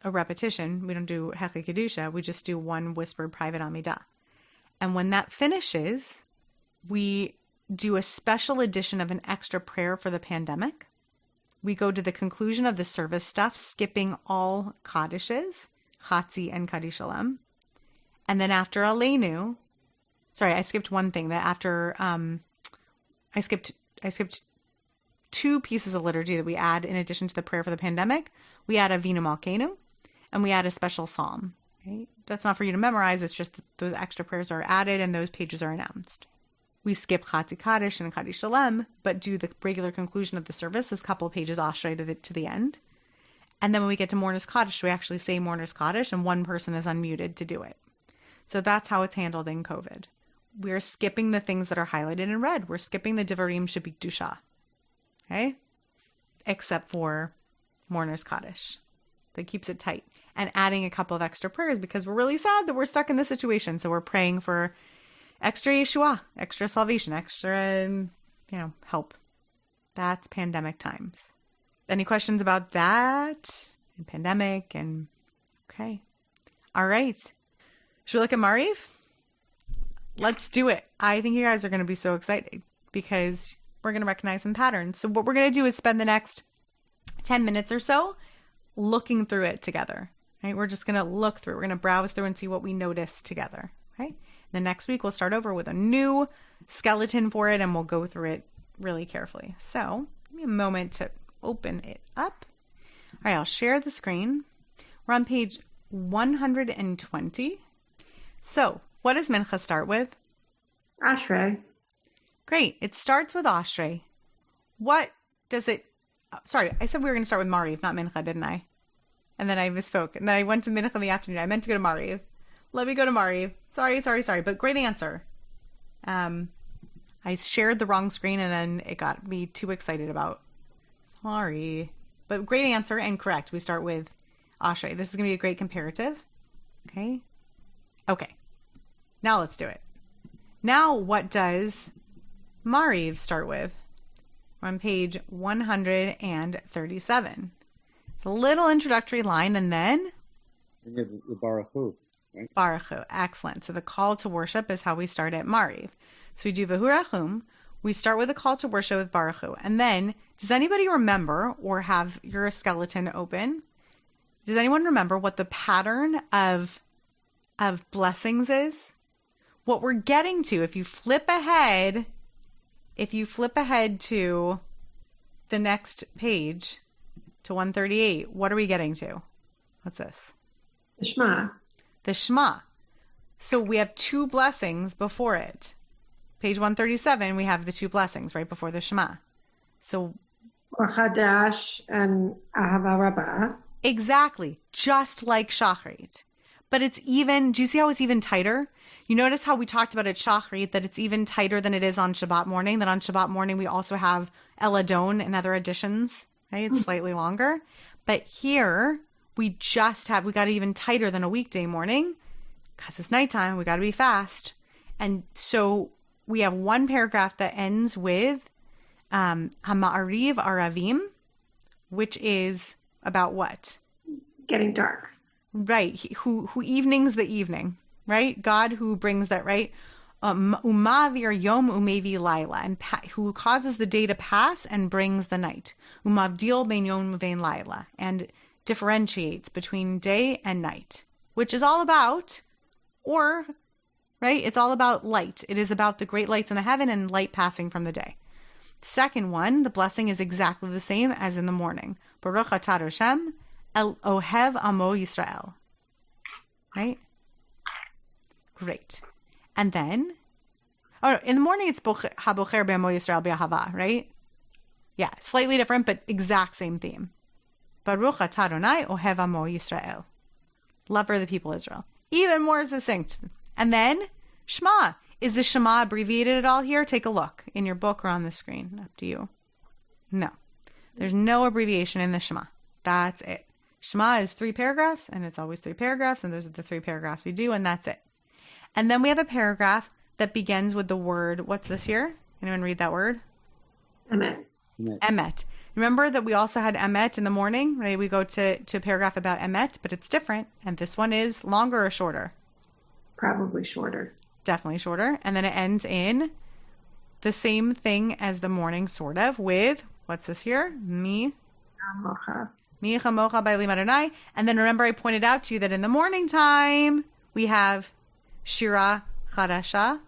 repetition. We don't do Hechei Kedusha. We just do one whispered private Amidah. And when that finishes, we do a special edition of an extra prayer for the pandemic. We go to the conclusion of the service stuff, skipping all Kaddishes, Chatzi and Kaddish Shalem. And then after Aleinu, sorry, I skipped one thing. That after I skipped 2 pieces of liturgy that we add in addition to the prayer for the pandemic. We add Avinu Malkeinu, and we add a special psalm. Right? That's not for you to memorize. It's just that those extra prayers are added and those pages are announced. We skip Chatzi Kaddish and Kaddish Shalem, but do the regular conclusion of the service, those couple of pages Ashrei to the end. And then when we get to Mourner's Kaddish, we actually say Mourner's Kaddish, and one person is unmuted to do it. So that's how it's handled in COVID. We're skipping the things that are highlighted in red. We're skipping the Devarim Shebikdusha. Okay? Except for Mourner's Kaddish. That keeps it tight. And adding a couple of extra prayers because we're really sad that we're stuck in this situation. So we're praying for extra Yeshua, extra salvation, extra, help. That's pandemic times. Any questions about that? And pandemic and okay. All right. Should we look at Mariv? Let's do it. I think you guys are going to be so excited because we're going to recognize some patterns. So what we're going to do is spend the next 10 minutes or so looking through it together. Right? We're just going to look through. We're going to browse through and see what we notice together. Right? The next week, we'll start over with a new skeleton for it, and we'll go through it really carefully. So give me a moment to open it up. All right, I'll share the screen. We're on page 120. So what does Mincha start with? Ashrei. Great. It starts with Ashrei. What does it... Sorry, I said we were going to start with Mariv, not Mincha, didn't I? And then I misspoke. And then I went to Mincha in the afternoon. I meant to go to Mariv. Let me go to Mariv. Sorry. But great answer. I shared the wrong screen and then it got me too excited about. Sorry. But great answer and correct. We start with Ashrei. This is going to be a great comparative. Okay. Now let's do it. Now what does Mariv start with? We're on page 137. It's a little introductory line and then... The Baruch Hu. Right? Baruch Hu. Excellent. So the call to worship is how we start at Mariv. So we do V'hu, we start with a call to worship with Baruch Hu. And then, does anybody remember or have your skeleton open? Does anyone remember what the pattern of blessings is? What we're getting to, if you flip ahead to the next page, to 138, what are we getting to? What's this? The Shema. The Shema. So we have 2 blessings before it. Page 137, we have the 2 blessings right before the Shema. So Or Chadash and Ahava Rabbah. Exactly. Just like Shachrit. But it's even, do you see how it's even tighter? You notice how we talked about at Shachrit that it's even tighter than it is on Shabbat morning, that on Shabbat morning we also have El Adon and other additions, right? It's slightly longer. But here we got it even tighter than a weekday morning because it's nighttime. We got to be fast. And so we have one paragraph that ends with Hama'ariv Aravim, which is about what? Getting dark. Right. Who evenings the evening, right? God who brings that, right? Umavir yom umevi laila, and who causes the day to pass and brings the night. Umavdil ben yom uvein laila, and differentiates between day and night, which is all about, right? It's all about light. It is about the great lights in the heaven and light passing from the day. Second one, the blessing is exactly the same as in the morning. Baruch atah Hashem el ohev amo Yisrael. Right? Great. And then, in the morning it's habocher be'amo Yisrael be'ahava, right? Yeah, slightly different, but exact same theme. Baruch atah Adonai ohev amo Yisrael. Lover of the people of Israel. Even more succinct. And then, Shema. Is the Shema abbreviated at all here? Take a look in your book or on the screen. Up to you. No. There's no abbreviation in the Shema. That's it. Shema is 3 paragraphs, and it's always 3 paragraphs, and those are the 3 paragraphs you do, and that's it. And then we have a paragraph that begins with the word, what's this here? Anyone read that word? Emet. Emet. Remember that we also had Emet in the morning, right? We go to a paragraph about Emet, but it's different. And this one is longer or shorter? Probably shorter. Definitely shorter. And then it ends in the same thing as the morning, sort of, with, what's this here? Mi chamocha ba'elim Adonai. And then remember I pointed out to you that in the morning time, we have Shira Chadasha,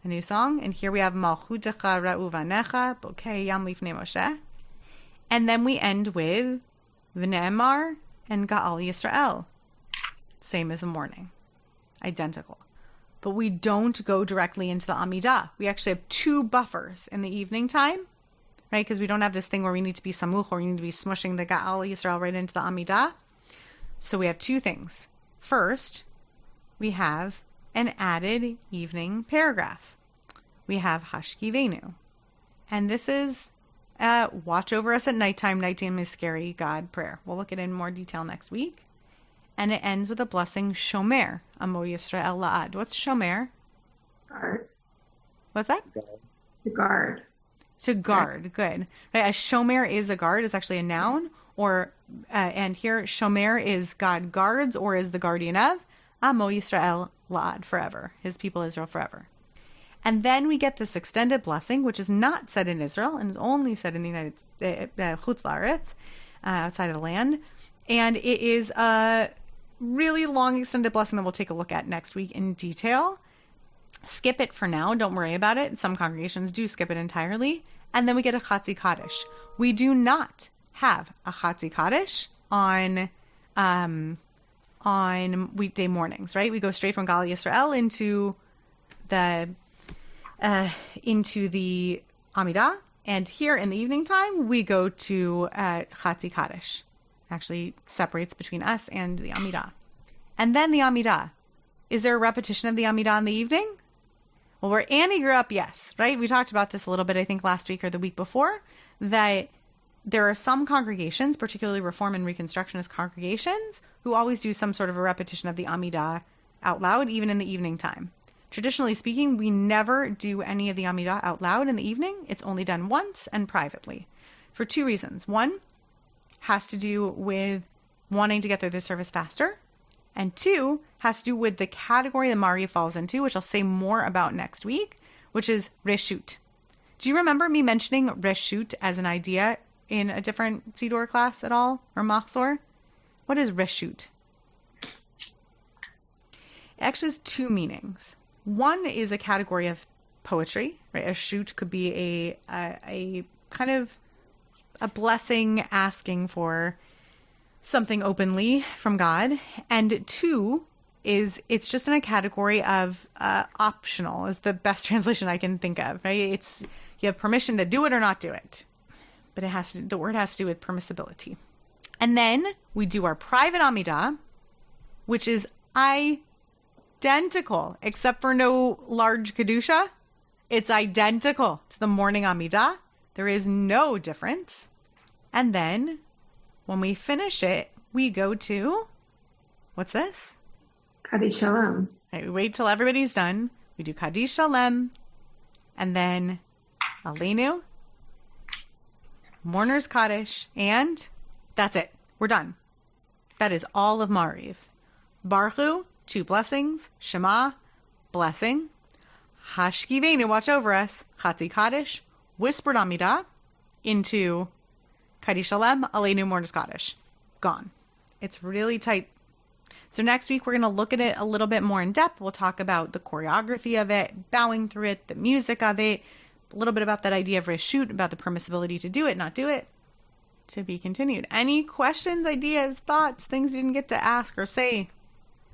a new song. And here we have Malchutecha Ra'u Vanecha, Bokeh Yam Lifnei Moshe. And then we end with V'ne'emar and Ga'al Yisrael. Same as the morning. Identical. But we don't go directly into the Amidah. We actually have 2 buffers in the evening time, right? Because we don't have this thing where we need to be samuch or we need to be smushing the Ga'al Yisrael right into the Amidah. So we have 2 things. First, we have an added evening paragraph. We have Hashkivenu. And this is watch over us at nighttime. Nighttime is scary, God prayer. We'll look at it in more detail next week. And it ends with a blessing, Shomer, Amo Yisrael La'ad. What's Shomer? Guard. What's that? To guard. To guard, good. Right, a Shomer is a guard, it's actually a noun. And here, Shomer is God guards, or is the guardian of, Amo Yisrael La'ad, forever. His people Israel forever. And then we get this extended blessing, which is not said in Israel, and is only said in the United Chutz La'aretz, outside of the land. And it is a really long extended blessing that we'll take a look at next week in detail. Skip it for now. Don't worry about it. Some congregations do skip it entirely. And then we get a Chatzi Kaddish. We do not have a Chatzi Kaddish on weekday mornings, right? We go straight from Gal Yisrael into the Amidah. And here in the evening time, we go to Chatzi Kaddish. Actually separates between us and the Amidah. And then the Amidah. Is there a repetition of the Amidah in the evening? Well, where Annie grew up, yes, right? We talked about this a little bit, I think, last week or the week before, that there are some congregations, particularly Reform and Reconstructionist congregations, who always do some sort of a repetition of the Amidah out loud, even in the evening time. Traditionally speaking, we never do any of the Amidah out loud in the evening. It's only done once and privately for 2 reasons. One, has to do with wanting to get through the service faster. And 2, has to do with the category that Mari falls into, which I'll say more about next week, which is reshut. Do you remember me mentioning reshut as an idea in a different siddur class at all, or machzor? What is reshut? It actually has 2 meanings. One is a category of poetry, right? A shut could be a kind of a blessing asking for something openly from God. And 2 is it's just in a category of optional is the best translation I can think of, right? It's you have permission to do it or not do it. But the word has to do with permissibility. And then we do our private Amidah, which is identical, except for no large Kedusha. It's identical to the morning Amidah. There is no difference. And then when we finish it, we go to, what's this? Kaddish Shalom. Right, we wait till everybody's done. We do Kaddish Shalom, and then Aleinu, Mourner's Kaddish, and that's it. We're done. That is all of Mariv. Baruch Hu, 2 blessings. Shema, blessing. Hashkivenu, watch over us. Chatzi Kaddish, whispered Amidah into Kaddish Shalom, Aleinu, Mourner's Kaddish. Gone. It's really tight. So next week, we're going to look at it a little bit more in depth. We'll talk about the choreography of it, bowing through it, the music of it, a little bit about that idea of reshut, about the permissibility to do it, not do it. To be continued. Any questions, ideas, thoughts, things you didn't get to ask or say?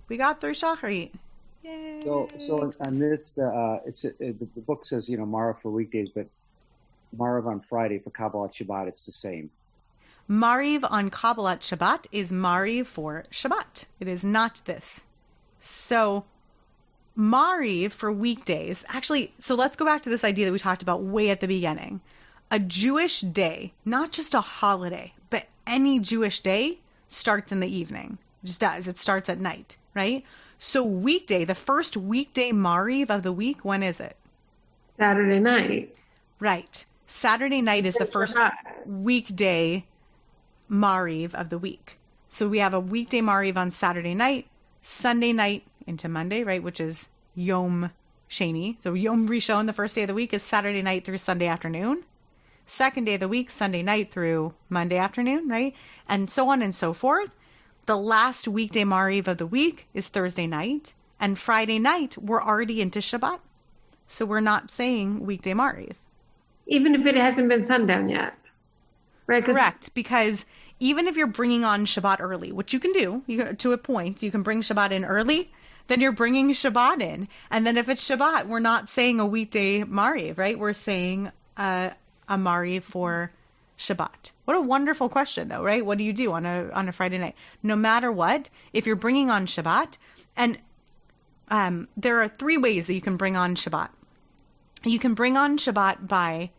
We got through Shacharit. Yay. So on this, the book says, Marav for weekdays, but Marav on Friday for Kabbalat Shabbat, it's the same. Mariv on Kabbalat Shabbat is Mariv for Shabbat. It is not this. So Mariv for weekdays, actually, so let's go back to this idea that we talked about way at the beginning. A Jewish day, not just a holiday, but any Jewish day starts in the evening. It just does. It starts at night, right? So weekday, the first weekday Mariv of the week, when is it? Saturday night. Right. Saturday night is the first weekday Mariv of the week. So we have a weekday Mariv on Saturday night, Sunday night into Monday, right, which is Yom Sheni. So Yom Rishon, the first day of the week, is Saturday night through Sunday afternoon. Second day of the week, Sunday night through Monday afternoon, right? And so on and so forth. The last weekday Mariv of the week is Thursday night. And Friday night, we're already into Shabbat. So we're not saying weekday Mariv. Even if it hasn't been sundown yet. Right? Correct, because even if you're bringing on Shabbat early, which you can do to a point, you can bring Shabbat in early, then you're bringing Shabbat in. And then if it's Shabbat, we're not saying a weekday Mariv, right? We're saying a Mariv for Shabbat. What a wonderful question, though, right? What do you do on a Friday night? No matter what, if you're bringing on Shabbat, and there are 3 ways that you can bring on Shabbat. You can bring on Shabbat by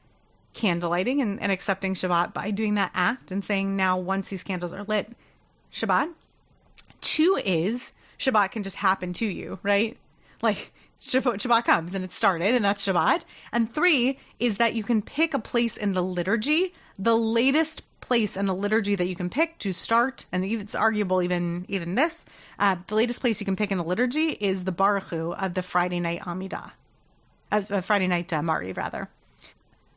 candlelighting and accepting Shabbat by doing that act and saying, now once these candles are lit, Shabbat. 2 is Shabbat can just happen to you, right? Like Shabbat comes and it started and that's Shabbat. And 3 is that you can pick a place in the liturgy, the latest place in the liturgy that you can pick to start, and it's arguable even this, the latest place you can pick in the liturgy is the Baruch Hu of the Friday night Amidah, Friday night Mariv rather,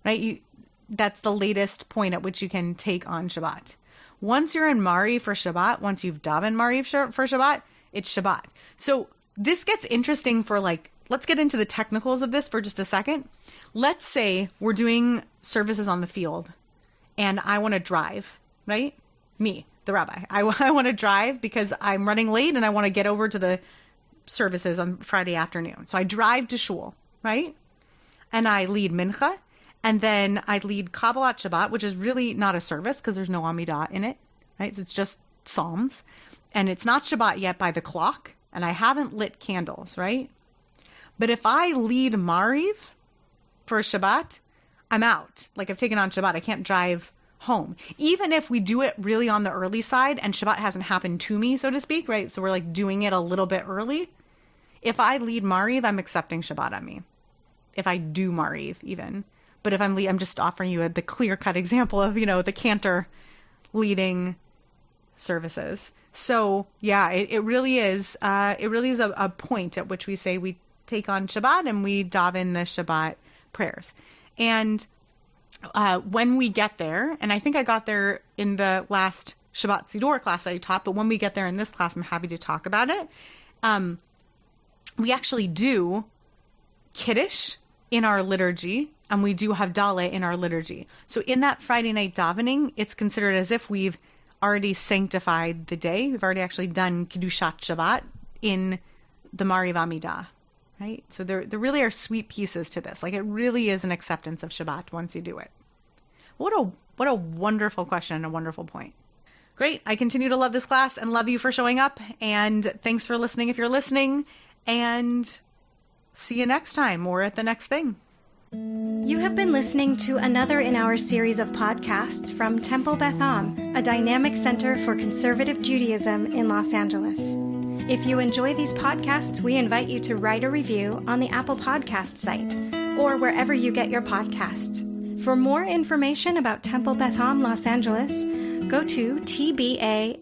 right? That's the latest point at which you can take on Shabbat. Once you're in Mariv for Shabbat, once you've davened Mariv for Shabbat, it's Shabbat. So this gets interesting for let's get into the technicals of this for just a second. Let's say we're doing services on the field and I want to drive, right? Me, the rabbi. I want to drive because I'm running late and I want to get over to the services on Friday afternoon. So I drive to shul, right? And I lead mincha. And then I lead Kabbalat Shabbat, which is really not a service because there's no Amidah in it, right? So it's just Psalms. And it's not Shabbat yet by the clock. And I haven't lit candles, right? But if I lead Mariv for Shabbat, I'm out. Like I've taken on Shabbat. I can't drive home. Even if we do it really on the early side and Shabbat hasn't happened to me, so to speak, right? So we're doing it a little bit early. If I lead Mariv, I'm accepting Shabbat on me. If I do Mariv even. But if I'm just offering you the clear-cut example of, the Cantor leading services. So, yeah, it really is a point at which we say we take on Shabbat and we daven the Shabbat prayers. And when we get there, and I think I got there in the last Shabbat siddur class I taught, but when we get there in this class, I'm happy to talk about it. We actually do Kiddush in our liturgy, and we do Havdalah in our liturgy. So in that Friday night davening, it's considered as if we've already sanctified the day. We've already actually done Kiddushat Shabbat in the Mariv Amidah, right? So there really are sweet pieces to this. It really is an acceptance of Shabbat once you do it. What a wonderful question and a wonderful point. Great. I continue to love this class and love you for showing up. And thanks for listening if you're listening. And see you next time or at the next thing. You have been listening to another in our series of podcasts from Temple Beth Am, a dynamic center for conservative Judaism in Los Angeles. If you enjoy these podcasts, we invite you to write a review on the Apple Podcast site or wherever you get your podcasts. For more information about Temple Beth Am Los Angeles, go to tbala.org.